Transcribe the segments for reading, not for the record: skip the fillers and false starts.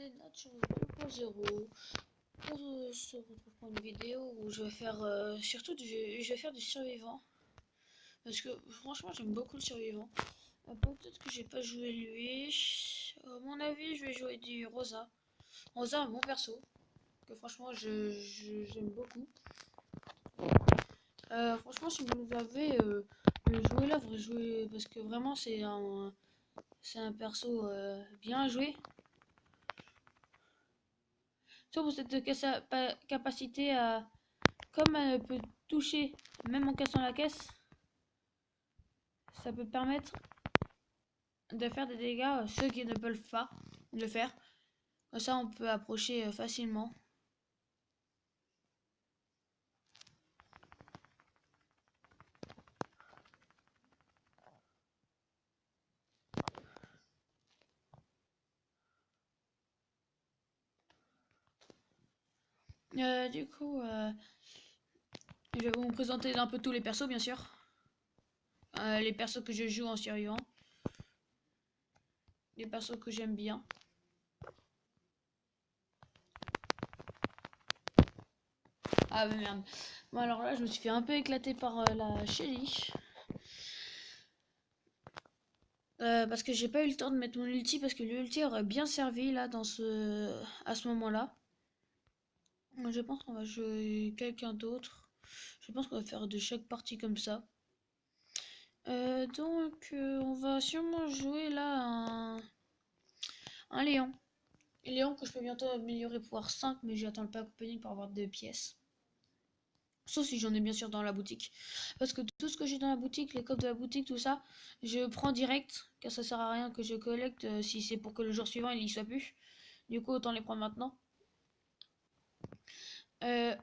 c'est Nature 2.0. On se retrouve pour une vidéo où je vais faire je vais faire du survivant. Parce que franchement j'aime beaucoup le survivant. Peut-être que j'ai pas joué lui. À mon avis je vais jouer du Rosa. Rosa un bon perso. Que franchement j'aime beaucoup. Franchement si vous avez joué là, vous jouer parce que vraiment c'est un perso bien à jouer. Sauf cette capacité à, comme elle peut toucher même en cassant la caisse, ça peut permettre de faire des dégâts ceux qui ne peuvent pas le faire. Comme ça on peut approcher facilement. Du coup, je vais vous présenter un peu tous les persos bien sûr. Les persos que je joue en survivant. Les persos que j'aime bien. Ah mais merde. Bon alors là je me suis fait un peu éclater par la Shelly. Parce que j'ai pas eu le temps de mettre mon ulti parce que l'ulti aurait bien servi là à ce moment-là. Je pense qu'on va jouer quelqu'un d'autre. Je pense qu'on va faire de chaque partie comme ça. On va sûrement jouer là un Léon. Léon que je peux bientôt améliorer pouvoir 5, mais j'attends le pack opening pour avoir 2 pièces. Sauf si j'en ai bien sûr dans la boutique. Parce que tout ce que j'ai dans la boutique, les coffres de la boutique, tout ça, je prends direct. Car ça sert à rien que je collecte si c'est pour que le jour suivant il y soit plus. Du coup autant les prendre maintenant.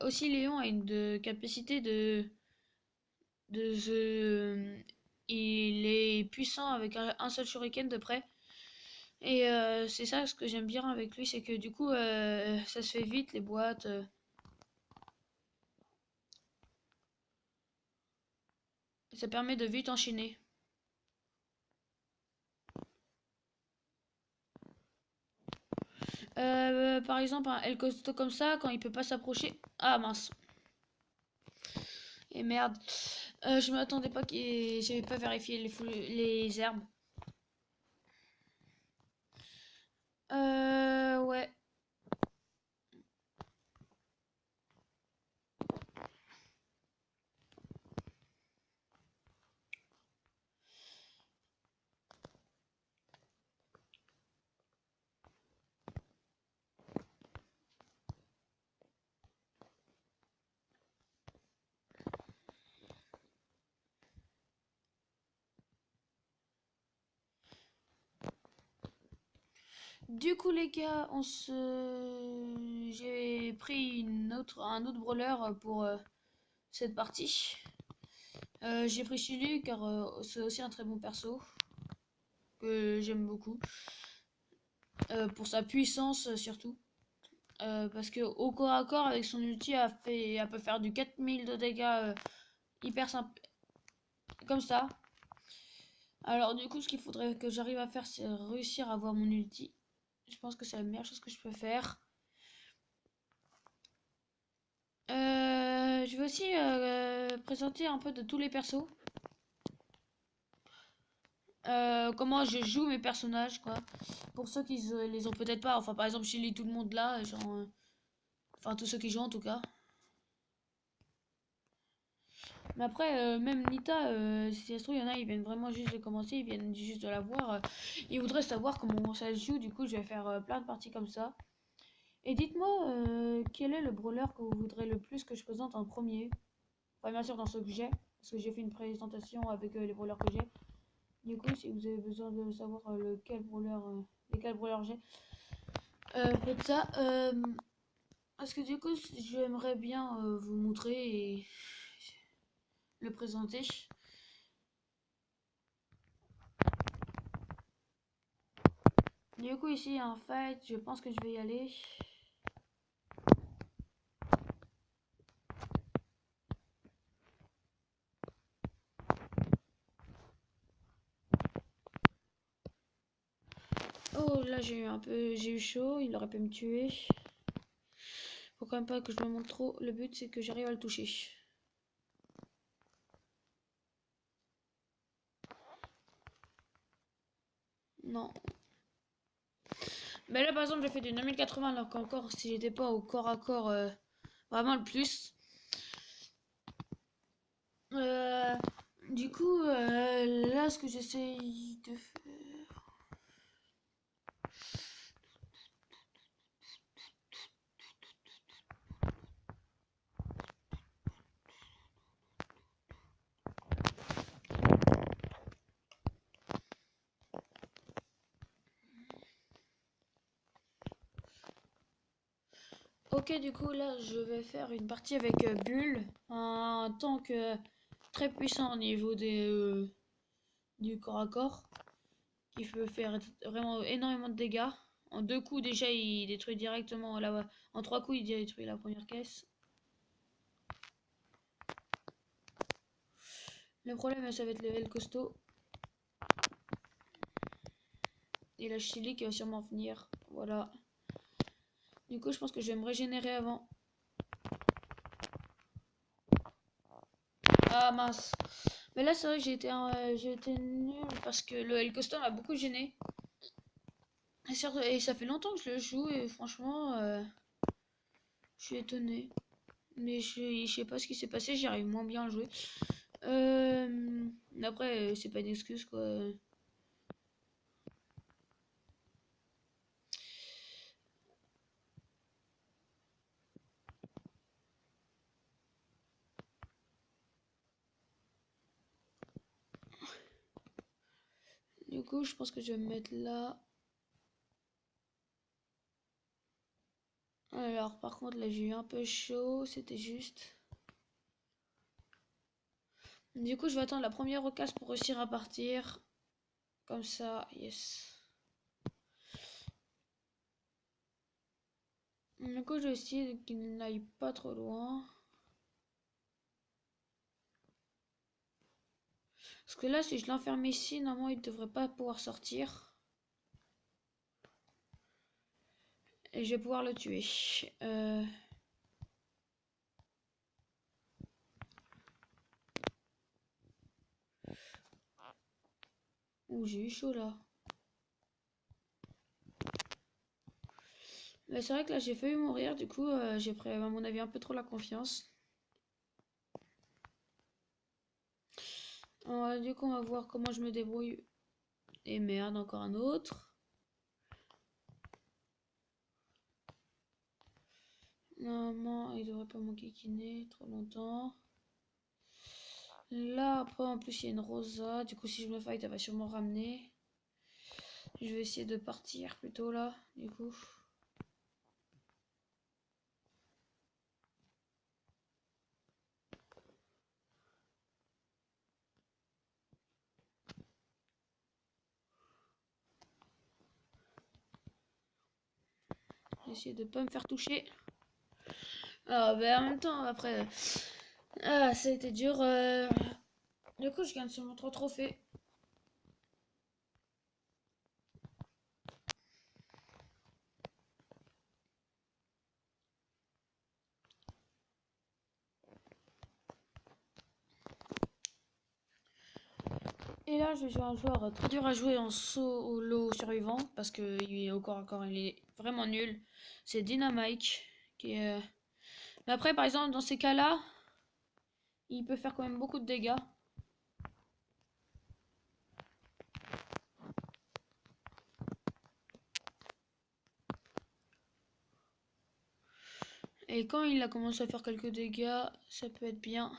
Aussi Léon a une capacité il est puissant avec un seul shuriken de près. Et c'est ça ce que j'aime bien avec lui, c'est que du coup ça se fait vite les boîtes. Ça permet de vite enchaîner. Par exemple un El Costo comme ça, quand il peut pas s'approcher. Ah mince. Et merde. Je m'attendais pas qu'il... J'avais pas vérifié les herbes. Ouais. Du coup les gars, j'ai pris un autre brawler pour cette partie. J'ai pris Chili car c'est aussi un très bon perso que j'aime beaucoup. Pour sa puissance surtout. Parce que au corps à corps avec son ulti elle peut faire du 4000 de dégâts hyper simple comme ça. Alors du coup ce qu'il faudrait que j'arrive à faire c'est réussir à avoir mon ulti. Je pense que c'est la meilleure chose que je peux faire. Je vais aussi présenter un peu de tous les persos. Comment je joue mes personnages quoi. Pour ceux qui les ont peut-être pas. Enfin par exemple chez tout le monde là. Genre, enfin tous ceux qui jouent en tout cas. Mais après, même Nita, si ça se trouve, il y en a, ils viennent vraiment juste de commencer, ils viennent juste de la voir. Ils voudraient savoir comment ça se joue, du coup, je vais faire plein de parties comme ça. Et dites-moi, quel est le brawler que vous voudrez le plus que je présente en premier? Enfin, bien sûr, dans ce que j'ai, parce que j'ai fait une présentation avec les brawlers que j'ai. Du coup, si vous avez besoin de savoir lesquels brawlers j'ai, faites ça. Parce que du coup, j'aimerais bien vous montrer et le présenter. Du coup ici en fait je pense que je vais y aller. Oh là j'ai eu chaud, il aurait pu me tuer. Faut quand même pas que je me montre trop. Le but c'est que j'arrive à le toucher. Non. Mais là par exemple j'ai fait du 9080 alors qu'encore si j'étais pas au corps à corps vraiment le plus. Euh, du coup là ce que j'essaye de faire. Ok, du coup, là, je vais faire une partie avec Bull, un tank très puissant au niveau du corps à corps, qui peut faire vraiment énormément de dégâts. En 2 coups, déjà, il détruit directement en 3 coups, il détruit la première caisse. Le problème, ça va être le L costaud. Et la Chili qui va sûrement venir. Voilà. Du coup, je pense que je vais me régénérer avant. Ah mince. Mais là, c'est vrai que j'ai été nul parce que le L costaud m'a beaucoup gêné. Et ça fait longtemps que je le joue et franchement, je suis étonné. Mais je sais pas ce qui s'est passé, j'arrive moins bien à jouer. Après, c'est pas une excuse quoi. Du coup, je pense que je vais me mettre là. Alors, par contre, là, j'ai eu un peu chaud, c'était juste. Du coup, je vais attendre la première occasion pour réussir à partir. Comme ça, yes. Du coup, je vais essayer qu'il n'aille pas trop loin. Parce que là, si je l'enferme ici, normalement, il devrait pas pouvoir sortir. Et je vais pouvoir le tuer. Ouh, j'ai eu chaud là. Mais c'est vrai que là, j'ai failli mourir. Du coup, j'ai pris, à mon avis, un peu trop la confiance. Du coup, on va voir comment je me débrouille. Et merde, encore un autre. Normalement, il devrait pas m'enquiquiner trop longtemps. Là, après, en plus, il y a une Rosa. Du coup, si je me fight, elle va sûrement ramener. Je vais essayer de partir plutôt là, du coup. Essayer de pas me faire toucher. Ah, ben en même temps, après. Ah, ça a été dur. Du coup, je gagne seulement 3 trophées. Et là, je joue un joueur très dur à jouer en solo survivant parce que il est au corps à corps, il est vraiment nul. C'est Dynamite qui est. Mais après, par exemple, dans ces cas-là, il peut faire quand même beaucoup de dégâts. Et quand il a commencé à faire quelques dégâts, ça peut être bien.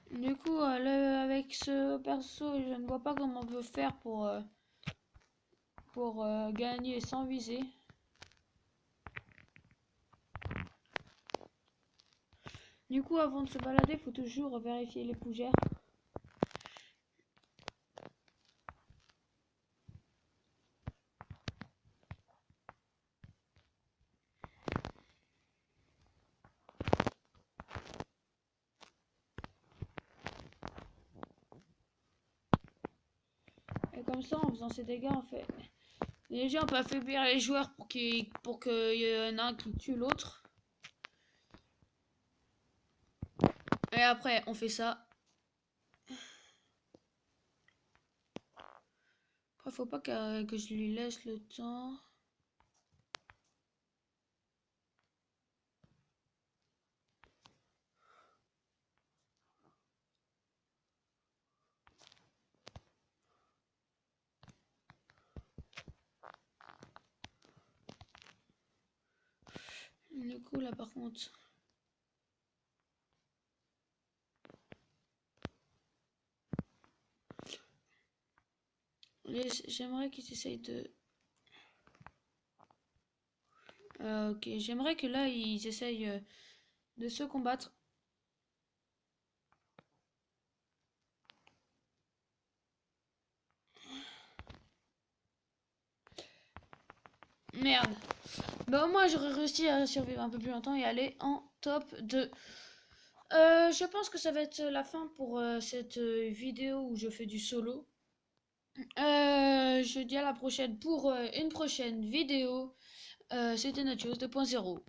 Du coup, avec ce perso, je ne vois pas comment on peut faire pour gagner sans viser. Du coup, avant de se balader, il faut toujours vérifier les fougères. comme ça, en faisant ces dégâts, en fait. Déjà, on peut affaiblir les joueurs pour qu'il y en a un qui tue l'autre. Et après, on fait ça. Après, faut pas que je lui laisse le temps. Du coup, là, par contre... J'aimerais qu'ils essayent de... ok, j'aimerais que là, ils essayent de se combattre. Merde. Bah au moins, j'aurais réussi à survivre un peu plus longtemps et aller en top 2. Je pense que ça va être la fin pour cette vidéo où je fais du solo. Je dis à la prochaine pour une prochaine vidéo. C'était Nachos 2.0.